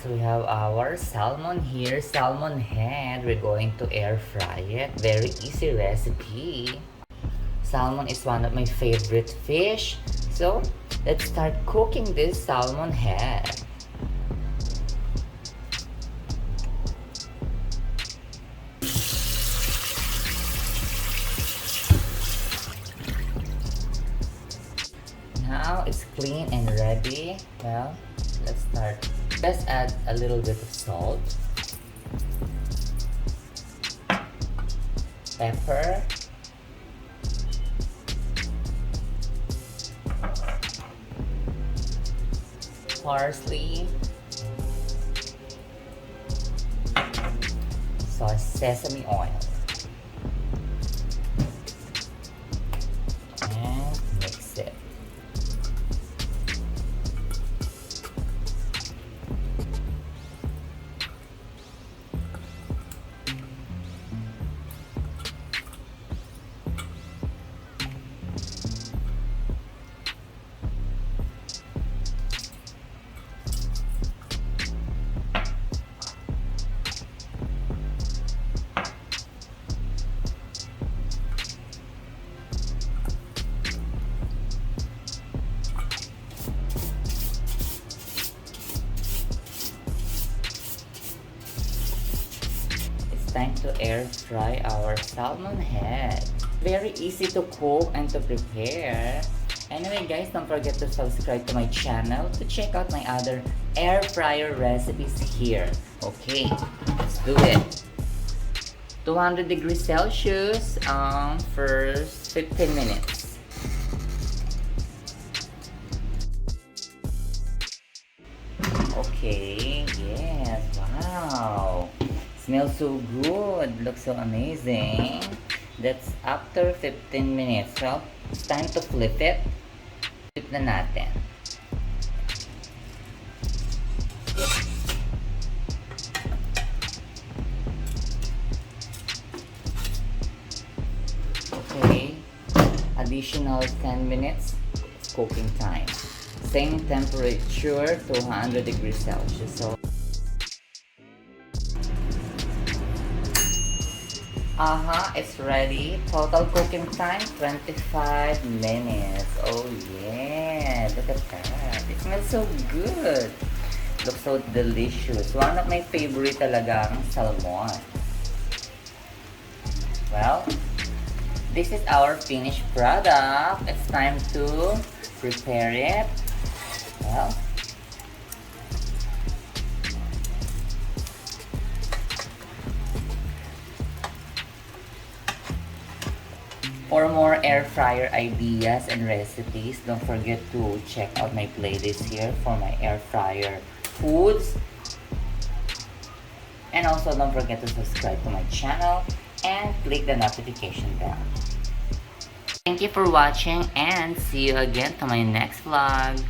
So we have our salmon here, salmon head. We're going to air fry it. Very easy recipe. Salmon is one of my favorite fish. So let's start cooking this salmon head. Now it's clean and ready. Well, let's start. Let's add a little bit of salt, pepper, parsley, sesame oil, and mix it. Time to air fry our salmon head. Very easy to cook and to prepare. Anyway guys, don't forget to subscribe to my channel to check out my other air fryer recipes here. Okay, let's do it. 200 degrees Celsius for 15 minutes. Okay, yes, wow. Smells so good. Looks so amazing. That's after 15 minutes. So, it's time to flip it. Flip na natin. Okay. Additional 10 minutes cooking time. Same temperature, 200 degrees Celsius. So, it's ready. Total cooking time, 25 minutes. Oh yeah, look at that. It smells so good. Looks so delicious. One of my favorite talagang salmon. Well, this is our finished product. It's time to prepare it. Well, for more air fryer ideas and recipes, don't forget to check out my playlist here for my air fryer foods. And also don't forget to subscribe to my channel and click the notification bell. Thank you for watching and see you again to my next vlog.